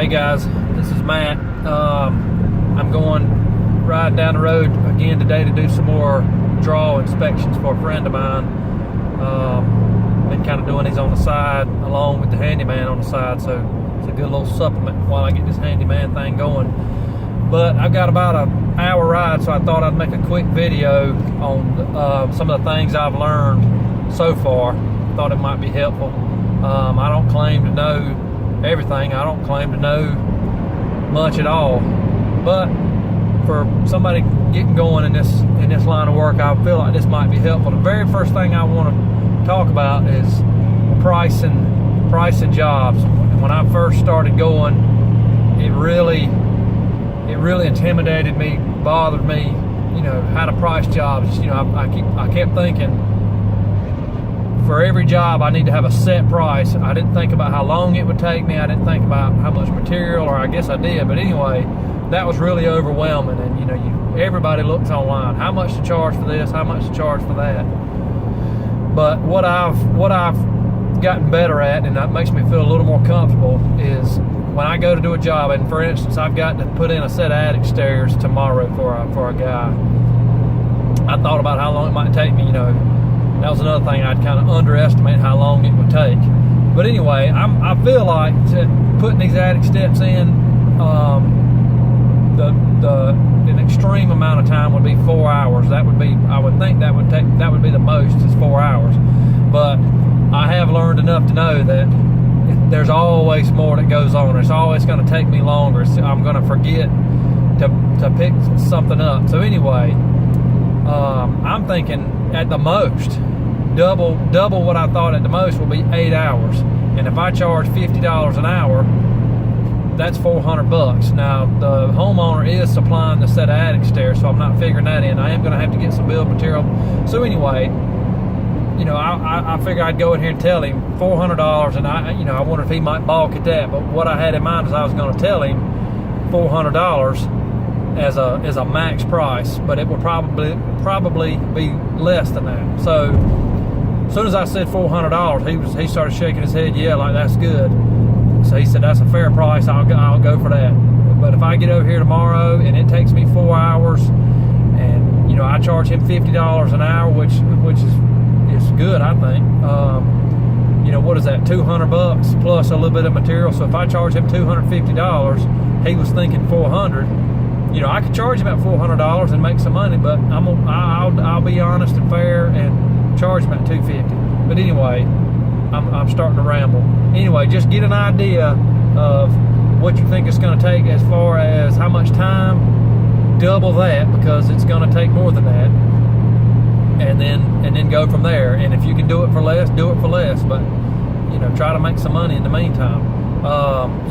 Hey guys, this is Matt. I'm going riding down the road again today to do some more draw inspections for a friend of mine. Been kind of doing these on the side along with the Handyman on the side, so it's a good little supplement while I get this Handyman thing going. But I've got about an hour ride, so I thought I'd make a quick video on some of the things I've learned so far. Thought it might be helpful. I don't claim to know everything. I don't claim to know much at all, but for somebody getting going in this line of work, I feel like this might be helpful. The very first thing I want to talk about is pricing jobs. When I first started going, it really intimidated me, bothered me, how to price jobs. I kept thinking, for every job I need to have a set price. I didn't think about how long it would take me. I didn't think about how much material, or I guess I did, but anyway, that was really overwhelming. And everybody looks online, how much to charge for this, how much to charge for that. But what I've gotten better at, and that makes me feel a little more comfortable, is when I go to do a job, and for instance, I've got to put in a set of attic stairs tomorrow for a guy. I thought about how long it might take me. That was another thing. I'd kind of underestimate how long it would take. But anyway, I feel like putting these attic steps in, an extreme amount of time would be 4 hours. I would think that would be the most, is 4 hours. But I have learned enough to know that there's always more that goes on. It's always going to take me longer. So I'm going to forget to pick something up. So anyway, I'm thinking at the most, double what I thought at the most will be 8 hours. And if I charge $50 an hour, that's $400. Now the homeowner is supplying the set of attic stairs, so I'm not figuring that in. I am going to have to get some build material. So anyway, I figured I'd go in here and tell him $400, and I wonder if he might balk at that. But what I had in mind is I was going to tell him $400 as a max price, but it would probably be less than that. So as soon as I said $400, he started shaking his head, yeah, like that's good. So he said, that's a fair price, I'll go for that. But if I get over here tomorrow and it takes me 4 hours, and I charge him $50 an hour, which is good, I think. What is that, $200 plus a little bit of material? So if I charge him $250, he was thinking $400. I could charge him at $400 and make some money, but I'll be honest and fair and charge him at $250. But anyway, I'm starting to ramble. Anyway, just get an idea of what you think it's going to take as far as how much time. Double that, because it's going to take more than that, and then go from there. And if you can do it for less, do it for less. But try to make some money in the meantime.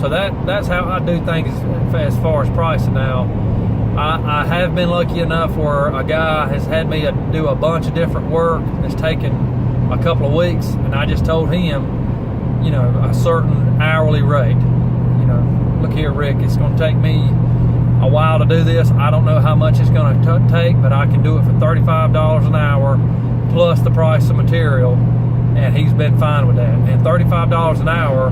So that's how I do things as far as pricing. Now, I have been lucky enough where a guy has had me do a bunch of different work. It's taken a couple of weeks, and I just told him, a certain hourly rate. Look here, Rick, it's going to take me a while to do this. I don't know how much it's going to take, but I can do it for $35 an hour plus the price of material, and he's been fine with that. And $35 an hour,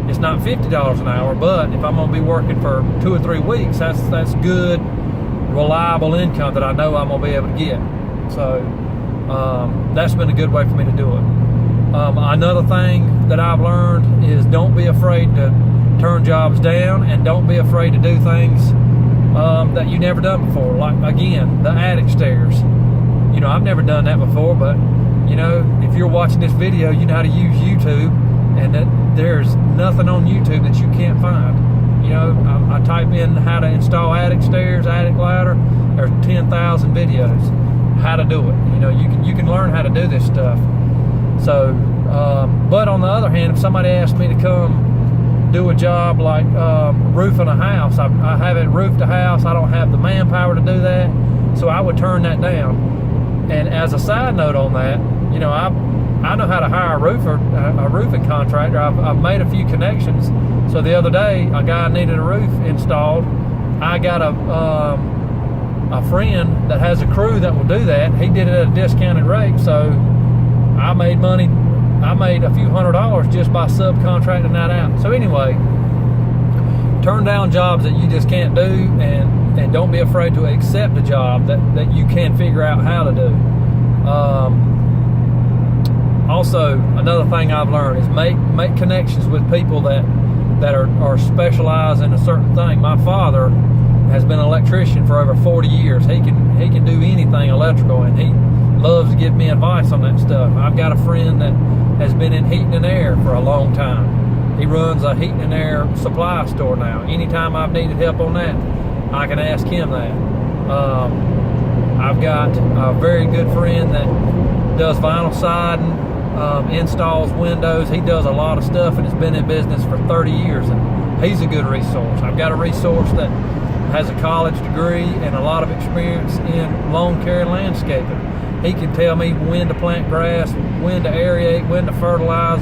it's not $50 an hour, but if I'm going to be working for 2 or 3 weeks, that's good, reliable income that I know I'm going to be able to get. So that's been a good way for me to do it. Another thing that I've learned is don't be afraid to turn jobs down, and don't be afraid to do things that you've never done before. Like, again, the attic stairs. I've never done that before, but if you're watching this video, you know how to use YouTube, and that there's nothing on YouTube that you can't find. I type in how to install attic stairs, attic ladder, there's 10,000 videos how to do it. You can learn how to do this stuff. So but on the other hand, if somebody asked me to come do a job like roofing a house, I haven't roofed a house, I don't have the manpower to do that, so I would turn that down. And as a side note on that, I know how to hire a roofing contractor. I've made a few connections. So the other day, a guy needed a roof installed. I got a friend that has a crew that will do that. He did it at a discounted rate, so I made money. I made a few $100s just by subcontracting that out. So anyway, turn down jobs that you just can't do, and don't be afraid to accept a job that you can figure out how to do. Also, another thing I've learned is make connections with people that are specialized in a certain thing. My father has been an electrician for over 40 years. He can do anything electrical, and he loves to give me advice on that stuff. I've got a friend that has been in heating and air for a long time. He runs a heating and air supply store now. Anytime I've needed help on that, I can ask him that. I've got a very good friend that does vinyl siding, installs windows. He does a lot of stuff and has been in business for 30 years, and he's a good resource. I've got a resource that has a college degree and a lot of experience in lawn care and landscaping. He can tell me when to plant grass, when to aerate, when to fertilize,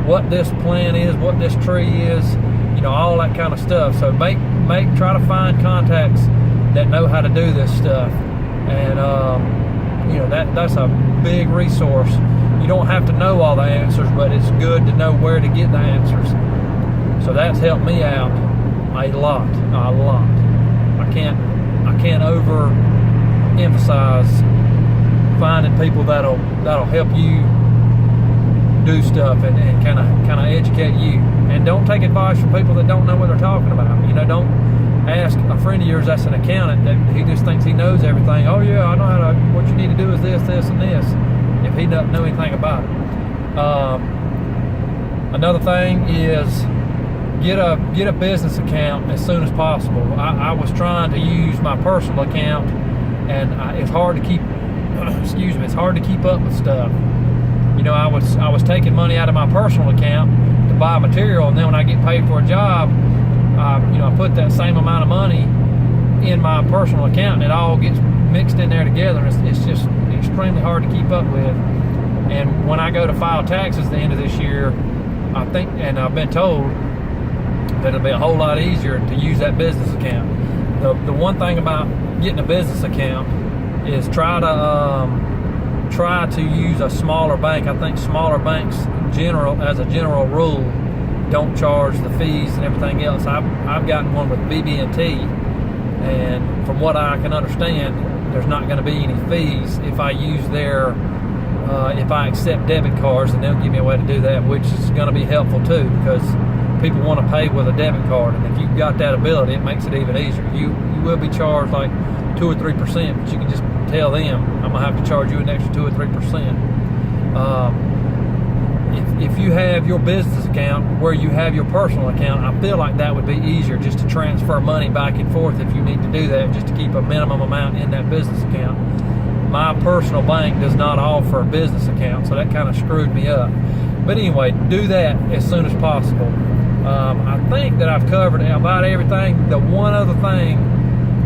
what this plant is, what this tree is, all that kind of stuff. So try to find contacts that know how to do this stuff, and that's a big resource. You don't have to know all the answers, but it's good to know where to get the answers. So that's helped me out a lot. I can't overemphasize finding people that'll help you do stuff and kind of educate you. And don't take advice from people that don't know what they're talking about. Don't ask a friend of yours that's an accountant that he just thinks he knows everything. Oh yeah, I know how to. What you need to do is this, this, and this. If he doesn't know anything about it. Another thing is get a business account as soon as possible. I was trying to use my personal account, and it's hard to keep. It's hard to keep up with stuff. I was taking money out of my personal account to buy material, and then when I get paid for a job, I put that same amount of money in my personal account, and it all gets mixed in there together. And it's just extremely hard to keep up with. And when I go to file taxes at the end of this year, I think, and I've been told that it'll be a whole lot easier to use that business account. The one thing about getting a business account is try to use a smaller bank. I think smaller banks, as a general rule, don't charge the fees and everything else. I've gotten one with BB&T, and from what I can understand, there's not going to be any fees if I use if I accept debit cards, and they'll give me a way to do that, which is going to be helpful too, because people want to pay with a debit card, and if you've got that ability, it makes it even easier. You will be charged like 2 or 3%, but you can just tell them, I'm going to have to charge you an extra 2 or 3%. If you have your business account where you have your personal account, I feel like that would be easier just to transfer money back and forth if you need to do that, just to keep a minimum amount in that business account. My personal bank does not offer a business account, so that kind of screwed me up. But anyway, do that as soon as possible. I think that I've covered about everything. The one other thing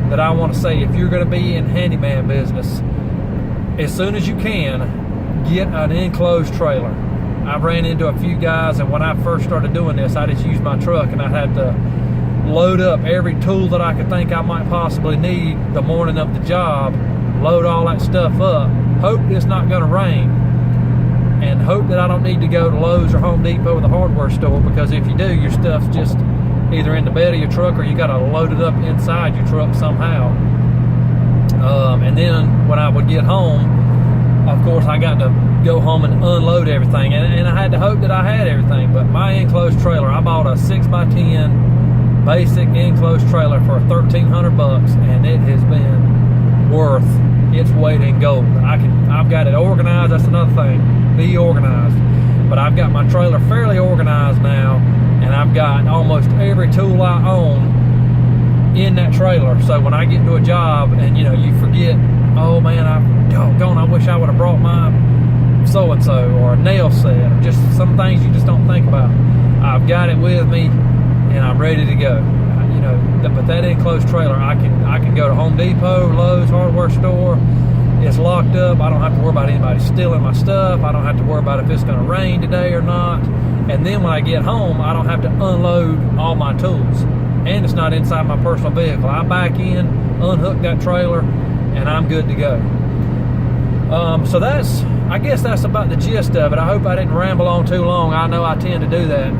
that I want to say, if you're going to be in handyman business, as soon as you can, get an enclosed trailer. I've ran into a few guys, and when I first started doing this, I just used my truck, and I had to load up every tool that I could think I might possibly need the morning of the job, load all that stuff up, hope it's not going to rain, and hope that I don't need to go to Lowe's or Home Depot or the hardware store, because if you do, your stuff's just either in the bed of your truck or you got to load it up inside your truck somehow. And then when I would get home, of course, I got to go home and unload everything, and I had to hope that I had everything. But my enclosed trailer, I bought a 6x10 basic enclosed trailer for $1,300, and it has been worth its weight in gold. I've got it organized. That's another thing. Be organized. But I've got my trailer fairly organized now, and I've got almost every tool I own in that trailer. So when I get to a job and you forget, oh man, I wish I would have brought my so-and-so or a nail set, or just some things you just don't think about. I've got it with me, and I'm ready to go. But that enclosed trailer, I can go to Home Depot, Lowe's, hardware store. It's locked up. I don't have to worry about anybody stealing my stuff. I don't have to worry about if it's going to rain today or not. And then when I get home, I don't have to unload all my tools. And it's not inside my personal vehicle. I back in, unhook that trailer, and I'm good to go. So I guess that's about the gist of it. I hope I didn't ramble on too long. I know I tend to do that.